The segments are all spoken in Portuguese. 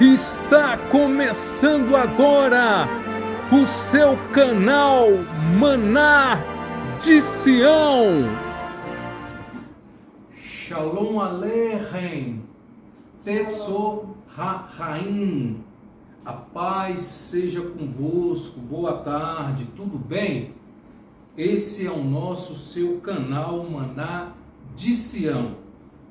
Está começando agora o seu canal Maná de Sião. Shalom Aleichem, Tetzo Ha'chaim. A paz seja convosco, boa tarde, tudo bem? Esse é o nosso seu canal Maná de Sião,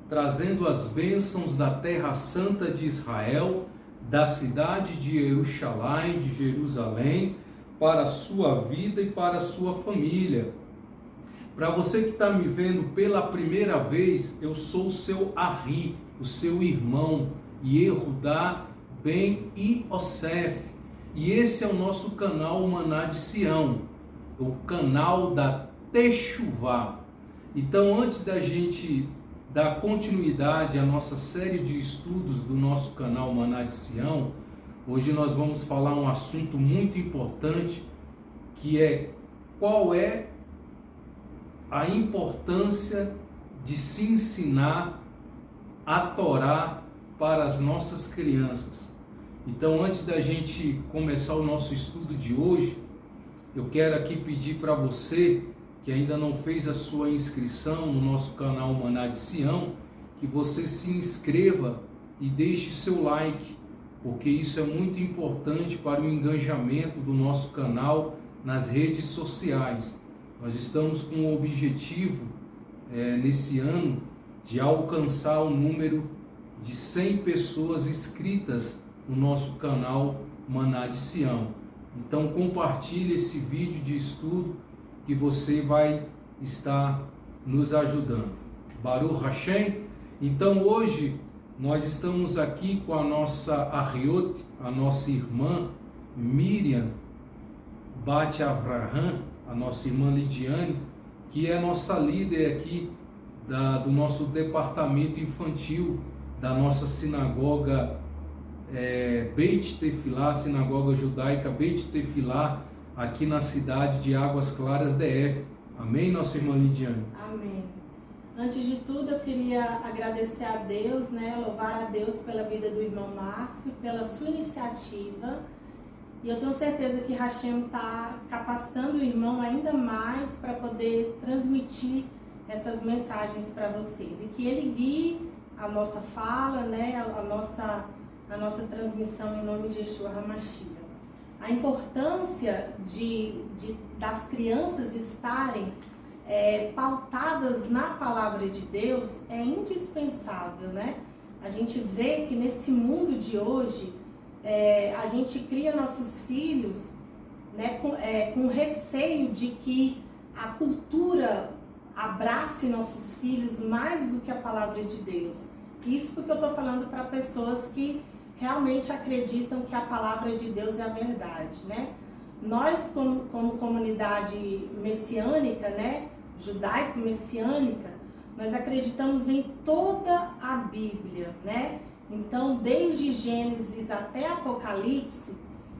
trazendo as bênçãos da Terra Santa de Israel, da cidade de Jerusalém, de Jerusalém, para a sua vida e para a sua família. Para você que está me vendo pela primeira vez, eu sou o seu Ari, o seu irmão, Yehudá Ben Yosef. E esse é o nosso canal Maná de Sião, o canal da Techuvá. Então, antes da gente dar continuidade à nossa série de estudos do nosso canal Maná de Sião, hoje nós vamos falar um assunto muito importante, que é qual é a importância de se ensinar a Torá para as nossas crianças. Então, antes da gente começar o nosso estudo de hoje, eu quero aqui pedir para você que ainda não fez a sua inscrição no nosso canal Maná de Sião, que você se inscreva e deixe seu like, porque isso é muito importante para o engajamento do nosso canal nas redes sociais. Nós estamos com o objetivo, nesse ano, de alcançar o número de 100 pessoas inscritas no nosso canal Maná de Sião. Então compartilhe esse vídeo de estudo que você vai estar nos ajudando. Baruch Hashem. Então hoje nós estamos aqui com a nossa Ariot, a nossa irmã Miriam Bat Avraham, a nossa irmã Lidiane, que é a nossa líder aqui do nosso departamento infantil, da nossa sinagoga Beit Tefilá, sinagoga judaica Beit Tefilá, aqui na cidade de Águas Claras DF. Amém, nossa irmã Lidiane? Amém. Antes de tudo, eu queria agradecer a Deus, louvar a Deus pela vida do irmão Márcio, pela sua iniciativa. E eu tenho certeza que Hashem está capacitando o irmão ainda mais para poder transmitir essas mensagens para vocês. E que ele guie a nossa fala, a nossa transmissão em nome de Yeshua HaMashiach. A importância das crianças estarem pautadas na palavra de Deus é indispensável, né? A gente vê que nesse mundo de hoje, a gente cria nossos filhos, com receio de que a cultura abrace nossos filhos mais do que a palavra de Deus. Isso porque eu estou falando para pessoas que realmente acreditam que a palavra de Deus é a verdade, né? Nós, como comunidade messiânica, judaico-messiânica, nós acreditamos em toda a Bíblia, né? Então, desde Gênesis até Apocalipse,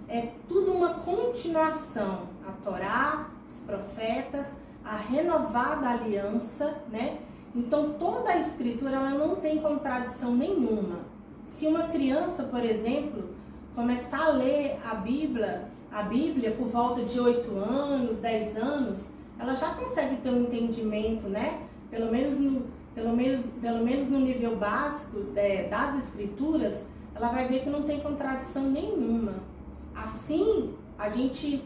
é tudo uma continuação. A Torá, os profetas, a renovada aliança, né? Então, toda a Escritura, ela não tem contradição nenhuma. Se uma criança, por exemplo, começar a ler a Bíblia por volta de 8 anos, 10 anos, ela já consegue ter um entendimento, né? Pelo menos no nível básico das Escrituras, ela vai ver que não tem contradição nenhuma. Assim, a gente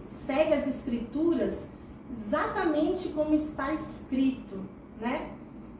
segue as Escrituras exatamente como está escrito, né?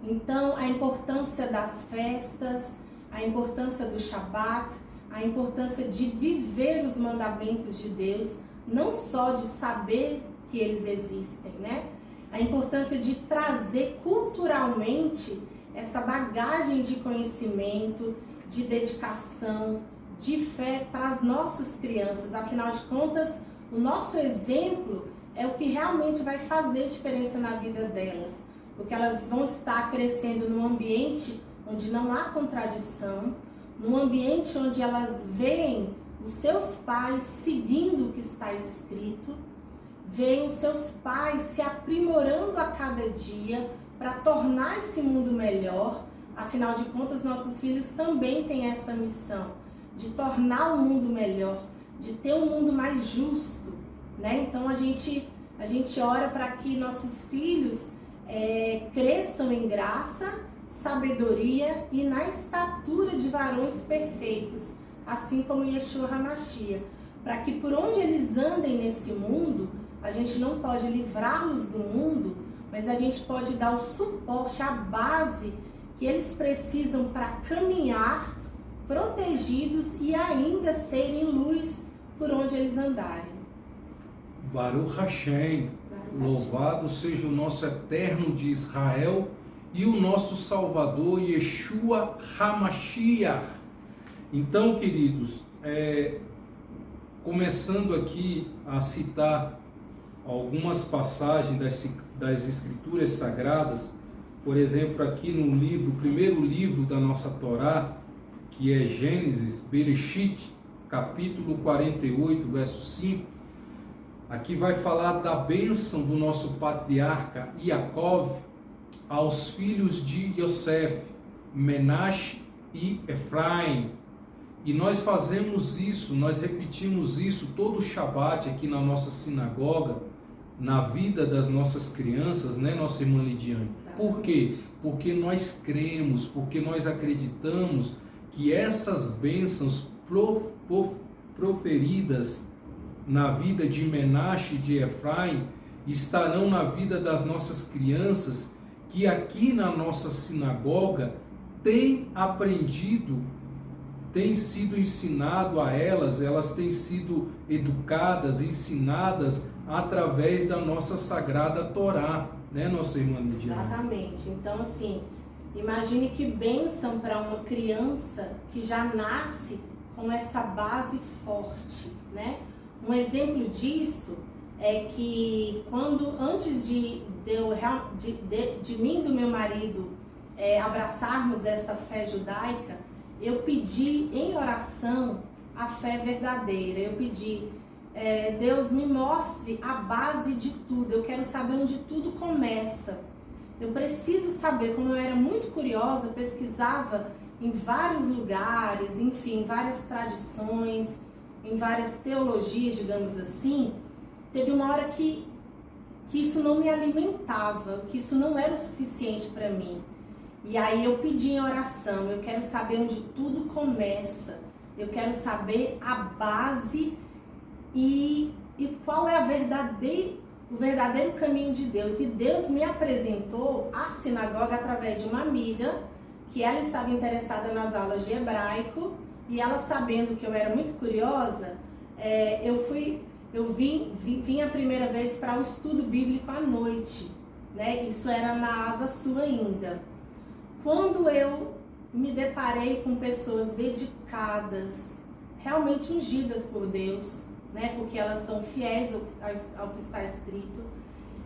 Então, a importância das festas, a importância do Shabat, a importância de viver os mandamentos de Deus, não só de saber que eles existem, né? A importância de trazer culturalmente essa bagagem de conhecimento, de dedicação, de fé para as nossas crianças. Afinal de contas, o nosso exemplo é o que realmente vai fazer diferença na vida delas. Porque elas vão estar crescendo num ambiente onde não há contradição, num ambiente onde elas veem os seus pais seguindo o que está escrito, veem os seus pais se aprimorando a cada dia para tornar esse mundo melhor, Afinal de contas, nossos filhos também têm essa missão de tornar o mundo melhor, de ter um mundo mais justo, né? Então a gente ora para que nossos filhos cresçam em graça, sabedoria e na estatura de varões perfeitos, assim como Yeshua HaMashiach, para que por onde eles andem nesse mundo, a gente não pode livrá-los do mundo, mas a gente pode dar o suporte, a base que eles precisam para caminhar protegidos e ainda serem luz por onde eles andarem. Baruch Hashem, louvado seja o nosso eterno de Israel e o nosso Salvador Yeshua HaMashiach. Então, queridos, começando aqui a citar algumas passagens das Escrituras Sagradas, por exemplo, aqui no livro, o primeiro livro da nossa Torá, que é Gênesis, Bereshit, capítulo 48, verso 5, aqui vai falar da bênção do nosso patriarca Yaakov aos filhos de Yosef, Menashe e Efraim. E nós fazemos isso, nós repetimos isso todo o Shabat aqui na nossa sinagoga, na vida das nossas crianças, né, nossa irmã Lidiane? Por quê? Porque nós cremos, porque nós acreditamos que essas bênçãos proferidas na vida de Menashe e de Efraim estarão na vida das nossas crianças, que aqui na nossa sinagoga têm aprendido, tem sido ensinado a elas têm sido educadas, ensinadas através da nossa sagrada Torá, né, nossa irmã Lidiane? Exatamente. Então, assim, imagine que bênção para uma criança que já nasce com essa base forte, né? Um exemplo disso é que antes de mim e do meu marido abraçarmos essa fé judaica, eu pedi em oração a fé verdadeira. Eu pedi, Deus, me mostre a base de tudo. Eu quero saber onde tudo começa. Eu preciso saber. Como eu era muito curiosa, pesquisava em vários lugares, enfim, várias tradições, em várias teologias, digamos assim. Teve uma hora que isso não me alimentava, que isso não era o suficiente para mim. E aí eu pedi em oração, eu quero saber onde tudo começa, eu quero saber a base e qual é o verdadeiro caminho de Deus. E Deus me apresentou a sinagoga através de uma amiga, que ela estava interessada nas aulas de hebraico, e ela, sabendo que eu era muito curiosa, eu vim a primeira vez para o estudo bíblico à noite, né? Isso era na Asa Sul ainda. Quando eu me deparei com pessoas dedicadas, realmente ungidas por Deus, né? Porque elas são fiéis ao que está escrito,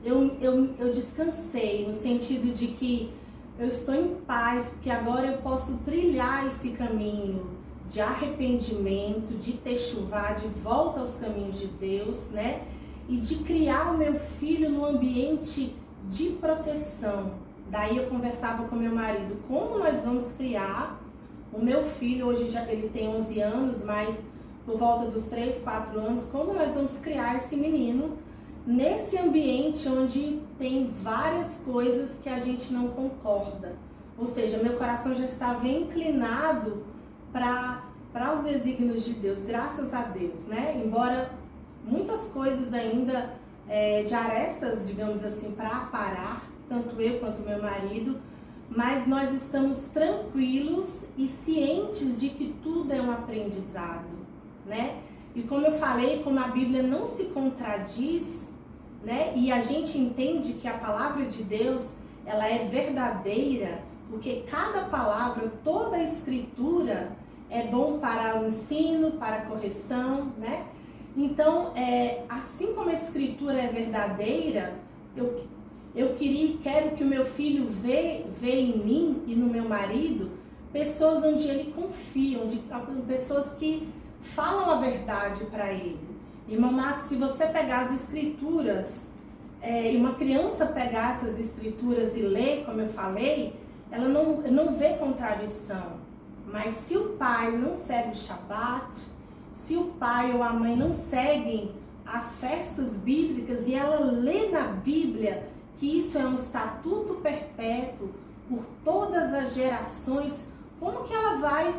eu descansei, no sentido de que eu estou em paz, porque agora eu posso trilhar esse caminho de arrependimento, de techuvá, de volta aos caminhos de Deus, né? E de criar o meu filho num ambiente de proteção. Daí eu conversava com meu marido, como nós vamos criar o meu filho, hoje ele tem 11 anos, mas por volta dos 3, 4 anos, como nós vamos criar esse menino nesse ambiente onde tem várias coisas que a gente não concorda. Ou seja, meu coração já estava inclinado para os desígnios de Deus, graças a Deus, né? Embora muitas coisas ainda de arestas, digamos assim, para aparar, tanto eu quanto meu marido, mas nós estamos tranquilos e cientes de que tudo é um aprendizado, né? E como eu falei, como a Bíblia não se contradiz, né? E a gente entende que a palavra de Deus, ela é verdadeira, porque cada palavra, toda a escritura é bom para o ensino, para a correção, né? Então, assim como a escritura é verdadeira, quero que o meu filho vê em mim e no meu marido pessoas onde ele confia, pessoas que falam a verdade para ele. Irmão Márcio, se você pegar as escrituras e uma criança pegar essas escrituras e ler, como eu falei, ela não vê contradição. Mas se o pai não segue o Shabat, se o pai ou a mãe não seguem as festas bíblicas e ela lê na Bíblia que isso é um estatuto perpétuo por todas as gerações, como que ela vai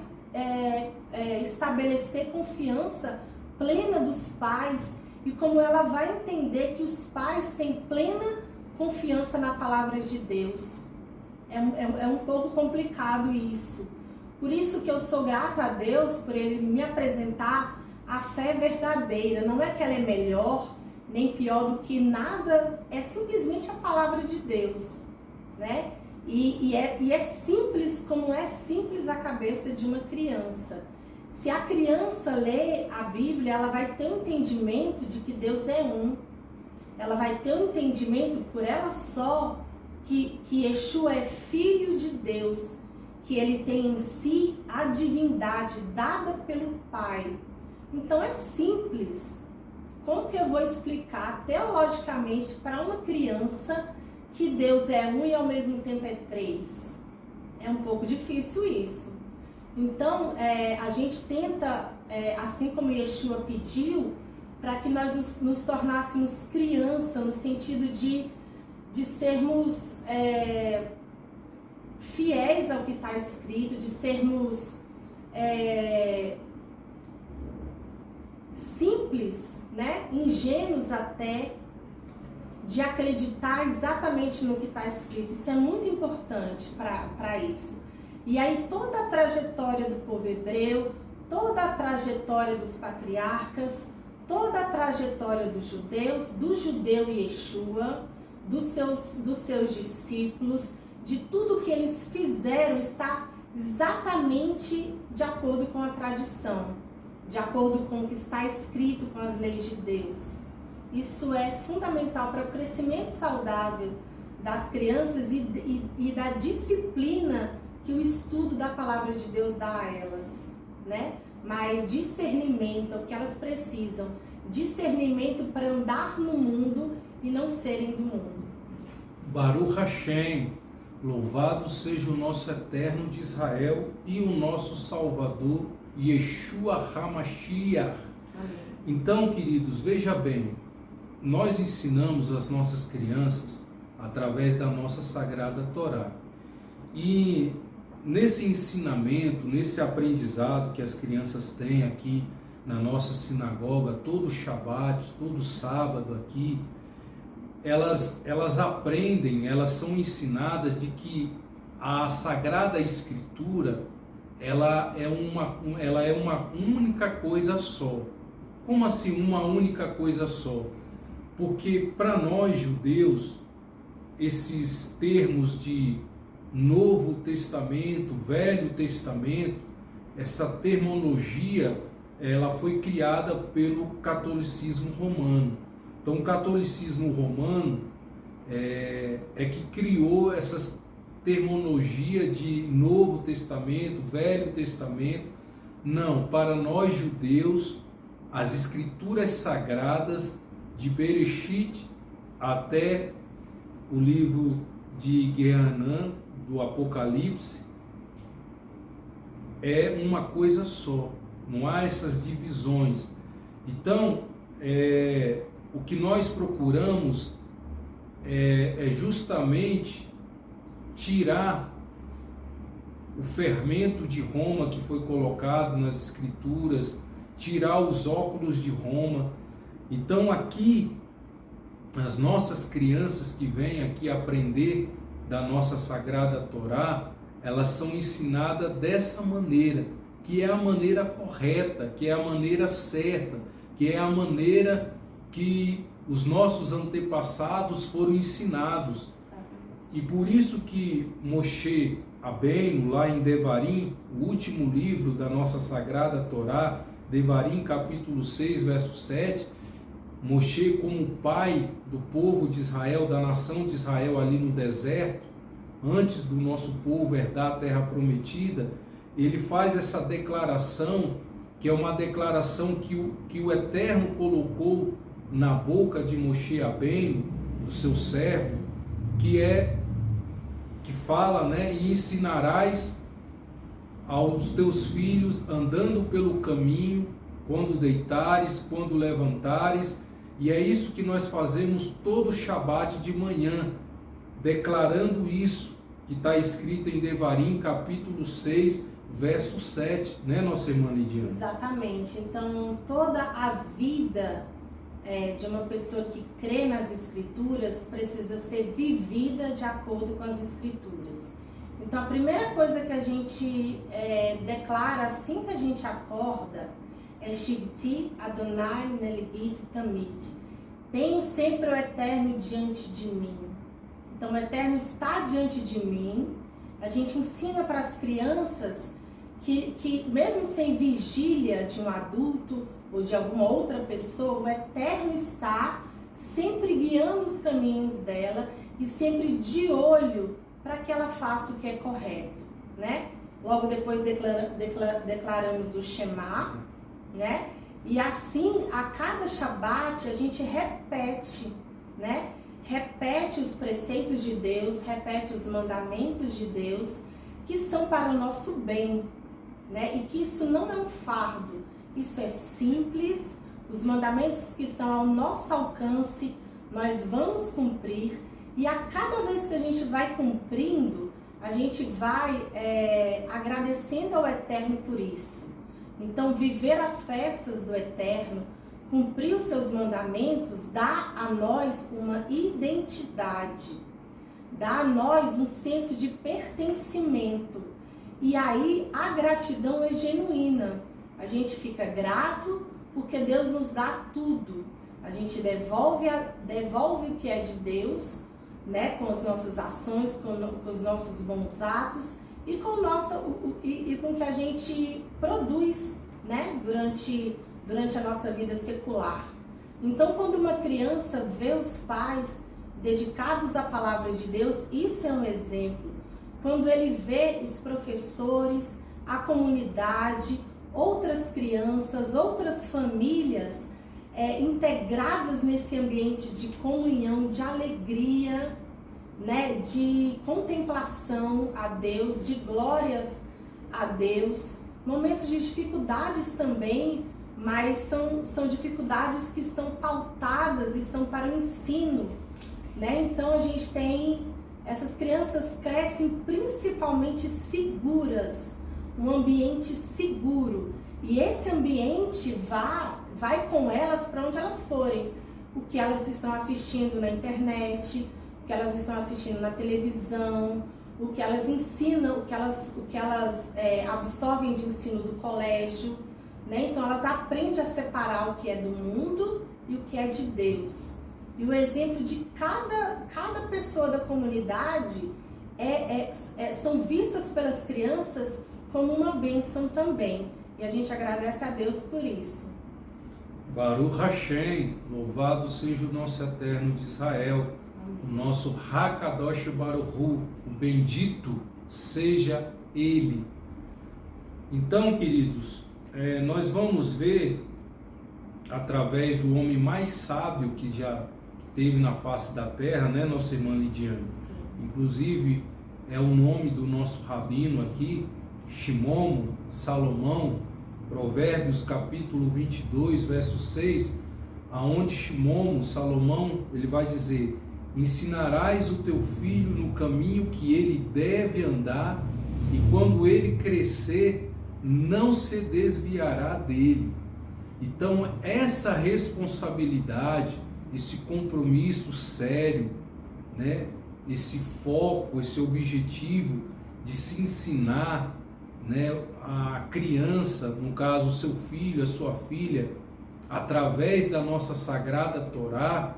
estabelecer confiança plena dos pais e como ela vai entender que os pais têm plena confiança na palavra de Deus? É um pouco complicado isso. Por isso que eu sou grata a Deus por Ele me apresentar a fé verdadeira. Não é que ela é melhor nem pior do que nada, é simplesmente a palavra de Deus, né? E é simples como é simples a cabeça de uma criança. Se a criança lê a Bíblia, ela vai ter um entendimento de que Deus é um. Ela vai ter um entendimento por ela só que Yeshua é filho de Deus, que ele tem em si a divindade dada pelo Pai. Então é simples. Como que eu vou explicar teologicamente para uma criança que Deus é um e ao mesmo tempo é três? É um pouco difícil isso. Então a gente tenta, assim como Yeshua pediu, para que nós nos tornássemos criança, no sentido de sermos fiéis ao que está escrito, de sermos simples, né? Ingênuos até, de acreditar exatamente no que está escrito. Isso é muito importante para isso. E aí toda a trajetória do povo hebreu, toda a trajetória dos patriarcas, toda a trajetória dos judeus, do judeu Yeshua, dos seus discípulos, de tudo que eles fizeram está exatamente de acordo com a tradição, de acordo com o que está escrito, com as leis de Deus. Isso é fundamental para o crescimento saudável das crianças e da disciplina que o estudo da palavra de Deus dá a elas, né? Mas discernimento é o que elas precisam, discernimento para andar no mundo e não serem do mundo. Baruch Hashem, louvado seja o nosso Eterno de Israel e o nosso Salvador, Yeshua HaMashiach. Amém. Então, queridos, veja bem, nós ensinamos as nossas crianças através da nossa Sagrada Torá. E nesse ensinamento, nesse aprendizado que as crianças têm aqui na nossa sinagoga, todo Shabat, todo sábado aqui, elas aprendem, elas são ensinadas de que a Sagrada Escritura ela é uma única coisa só. Como assim uma única coisa só? Porque para nós judeus, esses termos de Novo Testamento, Velho Testamento, essa terminologia, ela foi criada pelo catolicismo romano. Então, o catolicismo romano é que criou essa terminologia de Novo Testamento, Velho Testamento. Não, para nós judeus, as escrituras sagradas de Bereshit até o livro de Gehanan, do Apocalipse, é uma coisa só, não há essas divisões. Então, o que nós procuramos é justamente tirar o fermento de Roma que foi colocado nas Escrituras, tirar os óculos de Roma. Então aqui, as nossas crianças que vêm aqui aprender da nossa Sagrada Torá, elas são ensinadas dessa maneira, que é a maneira correta, que é a maneira certa, que é a maneira que os nossos antepassados foram ensinados. E por isso que Moshe Rabbeinu, lá em Devarim, o último livro da nossa Sagrada Torá, Devarim capítulo 6, verso 7, Moshe, como pai do povo de Israel, da nação de Israel ali no deserto, antes do nosso povo herdar a terra prometida, ele faz essa declaração, que é uma declaração que o Eterno colocou na boca de Moshe Rabbeinu, do seu servo, que fala, né? E ensinarás aos teus filhos andando pelo caminho, quando deitares, quando levantares. E é isso que nós fazemos todo Shabat de manhã, declarando isso, que está escrito em Devarim, capítulo 6, verso 7, né, nossa irmã Lidiane? Exatamente. Então, toda a vida de uma pessoa que crê nas Escrituras precisa ser vivida de acordo com as Escrituras. Então, a primeira coisa que a gente declara assim que a gente acorda é Shivti Adonai Neligit Tamid. Tenho sempre o Eterno diante de mim. Então, o Eterno está diante de mim. A gente ensina para as crianças que mesmo sem vigília de um adulto ou de alguma outra pessoa, o Eterno está sempre guiando os caminhos dela e sempre de olho para que ela faça o que é correto, né? Logo depois declaramos o Shema, né? E assim, a cada Shabat, a gente repete, né? Repete os preceitos de Deus, repete os mandamentos de Deus, que são para o nosso bem, né? E que isso não é um fardo, isso é simples. Os mandamentos que estão ao nosso alcance, nós vamos cumprir. E a cada vez que a gente vai cumprindo, a gente vai agradecendo ao Eterno por isso. Então, viver as festas do Eterno, cumprir os seus mandamentos, dá a nós uma identidade, dá a nós um senso de pertencimento. E aí a gratidão é genuína. A gente fica grato porque Deus nos dá tudo. A gente devolve o que é de Deus, né, com as nossas ações, com os nossos bons atos e com o que a gente produz, né, durante a nossa vida secular. Então, quando uma criança vê os pais dedicados à palavra de Deus, isso é um exemplo. Quando ele vê os professores, a comunidade, outras crianças, outras famílias integradas nesse ambiente de comunhão, de alegria, né, de contemplação a Deus, de glórias a Deus, momentos de dificuldades também, mas são dificuldades que estão pautadas e são para o ensino, né? Então a gente tem, essas crianças crescem principalmente seguras, um ambiente seguro, e esse ambiente vai com elas para onde elas forem. O que elas estão assistindo na internet, o que elas estão assistindo na televisão, o que elas ensinam, o que elas absorvem de ensino do colégio, né? Então elas aprendem a separar o que é do mundo e o que é de Deus. E o exemplo de cada pessoa da comunidade são vistas pelas crianças como uma bênção também. E a gente agradece a Deus por isso. Baruch Hashem, louvado seja o nosso Eterno de Israel, o nosso Hakadosh Baruch Hu, o bendito seja Ele. Então, queridos, nós vamos ver, através do homem mais sábio que já teve na face da terra, né, nossa irmã Lidiane? Sim. Inclusive, é o nome do nosso rabino aqui, Shimon, Salomão, Provérbios capítulo 22, verso 6, aonde Shimon, Salomão, ele vai dizer: ensinarás o teu filho no caminho que ele deve andar, e quando ele crescer, não se desviará dele. Então, essa responsabilidade, esse compromisso sério, né, esse foco, esse objetivo de se ensinar, né, a criança, no caso o seu filho, a sua filha, através da nossa sagrada Torá,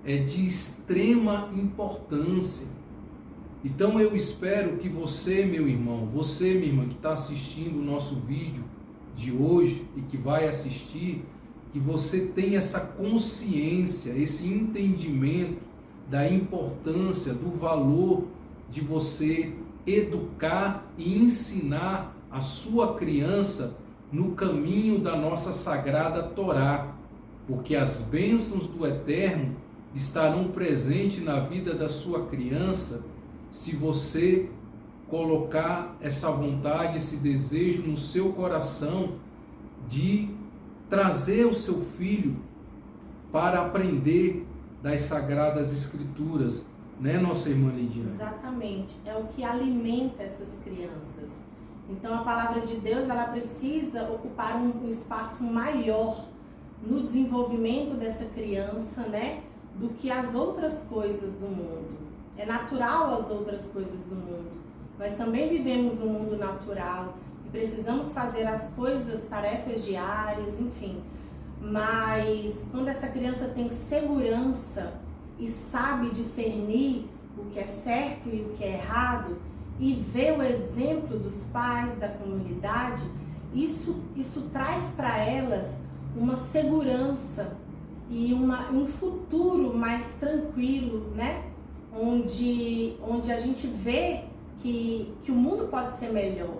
é de extrema importância. Então eu espero que você, meu irmão, você, minha irmã, que está assistindo o nosso vídeo de hoje e que vai assistir, que você tenha essa consciência, esse entendimento da importância, do valor de você educar e ensinar a sua criança no caminho da nossa sagrada Torá, porque as bênçãos do Eterno estarão presentes na vida da sua criança se você colocar essa vontade, esse desejo no seu coração de trazer o seu filho para aprender das Sagradas Escrituras, né, nossa irmã Lidiane? Exatamente, é o que alimenta essas crianças. Então a palavra de Deus, ela precisa ocupar um espaço maior no desenvolvimento dessa criança, né, do que as outras coisas do mundo. É natural as outras coisas do mundo. Nós também vivemos no mundo natural e precisamos fazer as coisas, tarefas diárias, enfim. Mas quando essa criança tem segurança e sabe discernir o que é certo e o que é errado e vê o exemplo dos pais, da comunidade, isso traz para elas uma segurança e um futuro mais tranquilo, né? Onde a gente vê que o mundo pode ser melhor,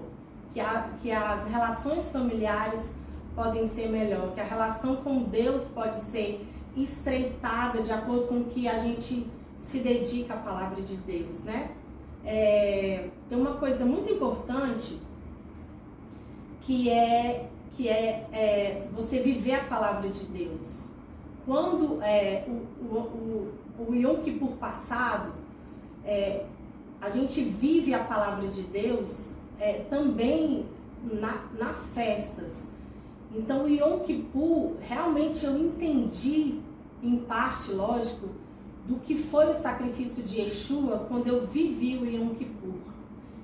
que as relações familiares podem ser melhor, que a relação com Deus pode ser estreitada de acordo com que a gente se dedica à palavra de Deus, né? Tem uma coisa muito importante que é você viver a palavra de Deus. Quando o Yom Kippur passado, a gente vive a palavra de Deus também nas festas. Então o Yom Kippur, realmente eu entendi, em parte, lógico, do que foi o sacrifício de Yeshua quando eu vivi o Yom Kippur.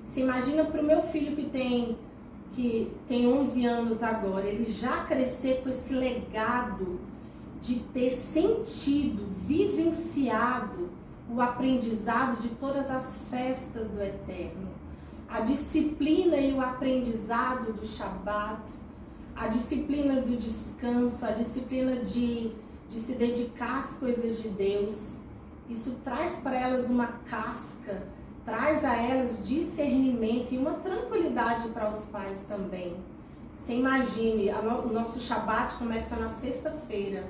Você imagina para o meu filho que tem 11 anos agora, ele já crescer com esse legado de ter sentido, vivenciado o aprendizado de todas as festas do Eterno, a disciplina e o aprendizado do Shabat, a disciplina do descanso, a disciplina de se dedicar às coisas de Deus. Isso traz para elas uma casca, traz a elas discernimento e uma tranquilidade para os pais também. Você imagine, o nosso Shabat começa na sexta-feira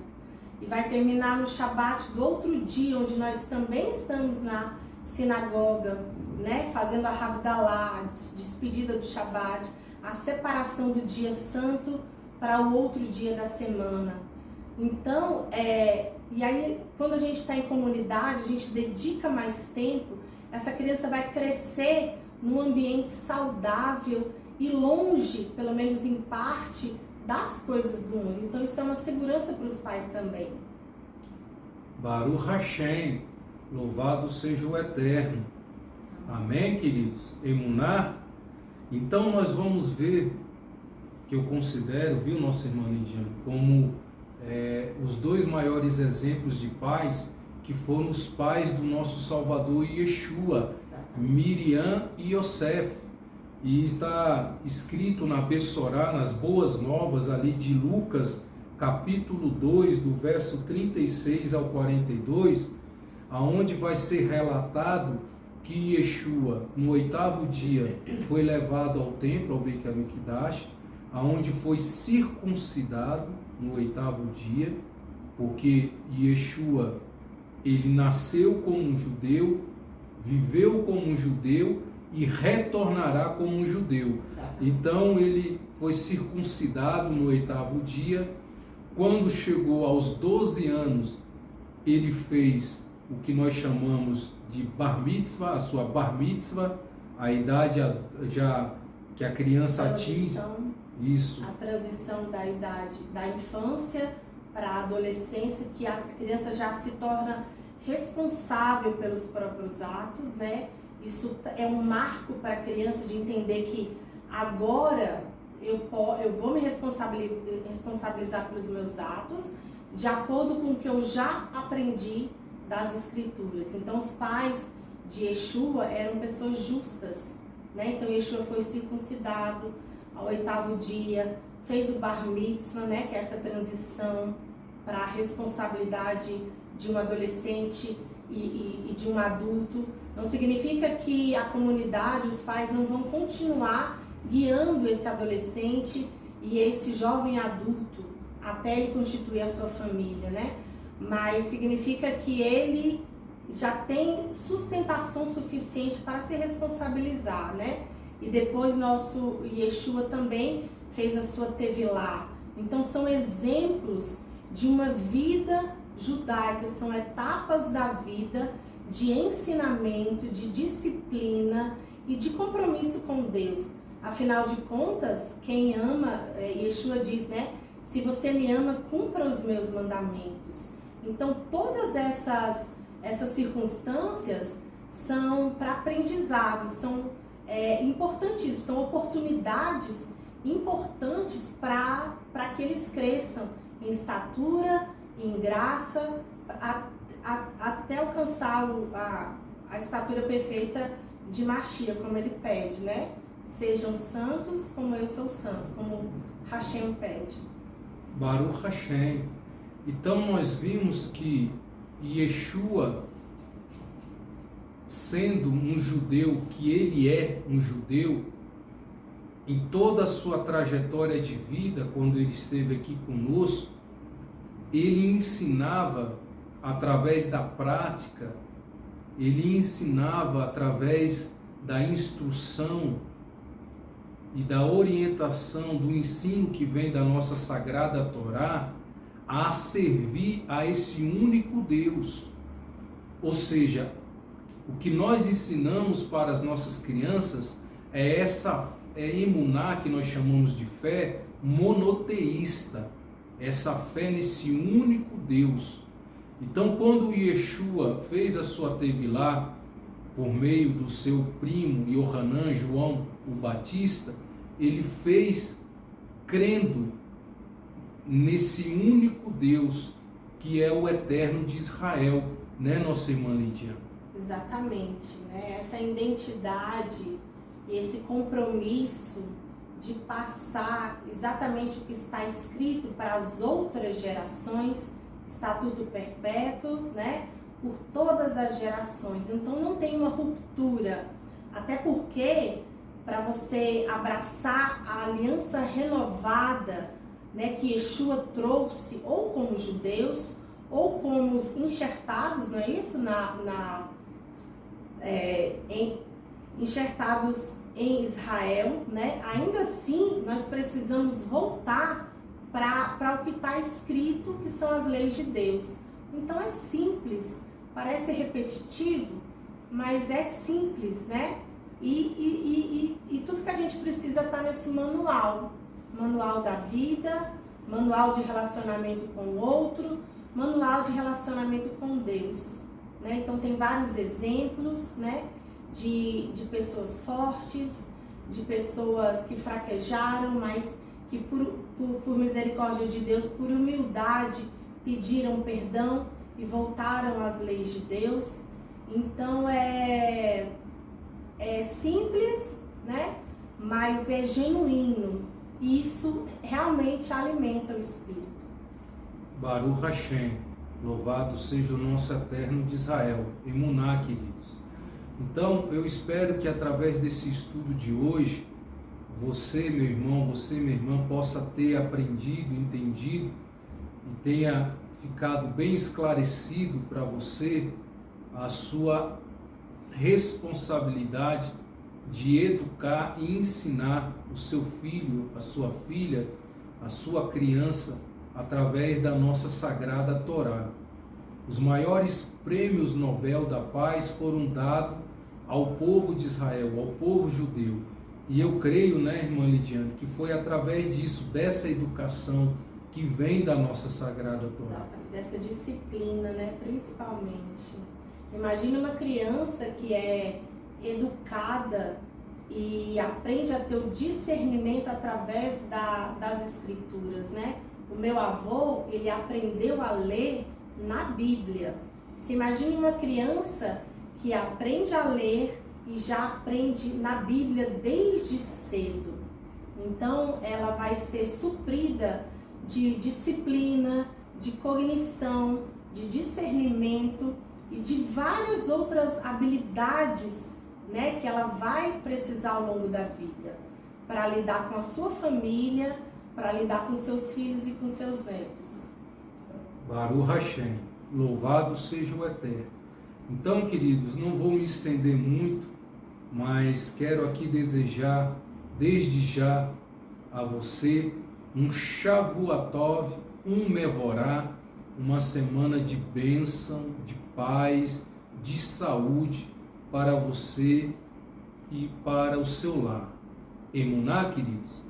e vai terminar no Shabat do outro dia, onde nós também estamos na sinagoga, né, fazendo a Havdalah, despedida do Shabat, a separação do dia santo para o outro dia da semana. Então, e aí quando a gente está em comunidade, a gente dedica mais tempo, essa criança vai crescer num ambiente saudável e longe, pelo menos em parte, das coisas do mundo. Então isso é uma segurança para os pais também. Baruch Hashem, louvado seja o Eterno. Amém, queridos? Emuná. Então nós vamos ver, que eu considero, viu, nossa irmã Lidiane, como os dois maiores exemplos de pais, que foram os pais do nosso Salvador Yeshua, Miriam e Yosef. E está escrito na Bessorá, nas Boas Novas ali de Lucas, capítulo 2, do verso 36 ao 42, aonde vai ser relatado que Yeshua, no 8º dia, foi levado ao templo, ao Beit HaMikdash, aonde foi circuncidado no 8º dia, porque Yeshua, ele nasceu como um judeu, viveu como um judeu e retornará como um judeu. Então ele foi circuncidado no 8º dia. Quando chegou aos 12 anos, ele fez o que nós chamamos de bar mitzvah, a sua bar mitzvah, a idade já que a criança atinge. Isso. A transição da idade da infância para a adolescência, que a criança já se torna responsável pelos próprios atos, né? Isso é um marco para a criança de entender que agora eu vou me responsabilizar pelos meus atos de acordo com o que eu já aprendi das Escrituras. Então os pais de Yeshua eram pessoas justas, né? Então Yeshua foi circuncidado ao 8º dia, fez o bar mitzvah, né? Que é essa transição para a responsabilidade de um adolescente e de um adulto. Não significa que a comunidade, os pais não vão continuar guiando esse adolescente e esse jovem adulto até ele constituir a sua família, né? Mas significa que ele já tem sustentação suficiente para se responsabilizar, né? E depois nosso Yeshua também fez a sua Tevilá. Então são exemplos de uma vida judaica, são etapas da vida de ensinamento, de disciplina e de compromisso com Deus. Afinal de contas, quem ama, Yeshua diz, né? Se você me ama, cumpra os meus mandamentos. Então todas essas circunstâncias são para aprendizado, são importantíssimas, são oportunidades importantes para que eles cresçam em estatura, em graça, até alcançar a estatura perfeita de Mashiach, como ele pede, né? Sejam santos como eu sou santo, como Hashem pede. Baruch Hashem. Então nós vimos que Yeshua, sendo um judeu, que ele é um judeu, em toda a sua trajetória de vida, quando ele esteve aqui conosco, ele ensinava através da prática, ele ensinava através da instrução e da orientação do ensino que vem da nossa Sagrada Torá, a servir a esse único Deus. Ou seja, o que nós ensinamos para as nossas crianças é emuná, que nós chamamos de fé monoteísta, essa fé nesse único Deus. Então, quando Yeshua fez a sua Tevilá por meio do seu primo Yohanan, João o Batista, ele fez crendo nesse único Deus que é o Eterno de Israel, né, nossa irmã Lidiane? Exatamente, né? Essa identidade e esse compromisso de passar exatamente o que está escrito para as outras gerações, estatuto perpétuo, né? Por todas as gerações. Então não tem uma ruptura, até porque para você abraçar a aliança renovada, né, que Yeshua trouxe, ou como judeus, ou como enxertados, não é isso? Enxertados em Israel, né? Ainda assim, nós precisamos voltar para o que está escrito, que são as leis de Deus. Então é simples, parece repetitivo, mas é simples, né? E tudo que a gente precisa está nesse manual da vida, manual de relacionamento com o outro, manual de relacionamento com Deus, né? Então tem vários exemplos, né? De pessoas fortes, de pessoas que fraquejaram, mas que por misericórdia de Deus, por humildade, pediram perdão e voltaram às leis de Deus. Então é simples, né? Mas é genuíno. E isso realmente alimenta o espírito. Baruch Hashem, louvado seja o nosso Eterno de Israel. Emuná, queridos. Então, eu espero que através desse estudo de hoje, você, meu irmão, você, minha irmã, possa ter aprendido, entendido e tenha ficado bem esclarecido para você a sua responsabilidade de educar e ensinar o seu filho, a sua filha, a sua criança, através da nossa Sagrada Torá. Os maiores prêmios Nobel da Paz foram dados ao povo de Israel, ao povo judeu. E eu creio, né, irmã Lidiane, que foi através disso, dessa educação que vem da nossa Sagrada Torá. Exatamente, dessa disciplina, né, principalmente. Imagina uma criança que é educada e aprende a ter o discernimento através das escrituras, né? O meu avô, ele aprendeu a ler na Bíblia. Se imagine uma criança que aprende a ler e já aprende na Bíblia desde cedo. Então, ela vai ser suprida de disciplina, de cognição, de discernimento e de várias outras habilidades, né, que ela vai precisar ao longo da vida para lidar com a sua família, para lidar com seus filhos e com seus netos. Baruch Hashem, louvado seja o Eterno. Então, queridos, não vou me estender muito, mas quero aqui desejar, desde já, a você um Shavuatov, um Mevorá, uma semana de bênção, de paz, de saúde para você e para o seu lar. Emuná, queridos?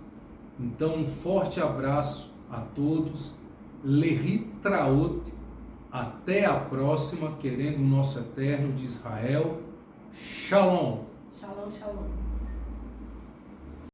Então, um forte abraço a todos. Lehitraot. Até a próxima, querendo o nosso Eterno de Israel. Shalom. Shalom, shalom.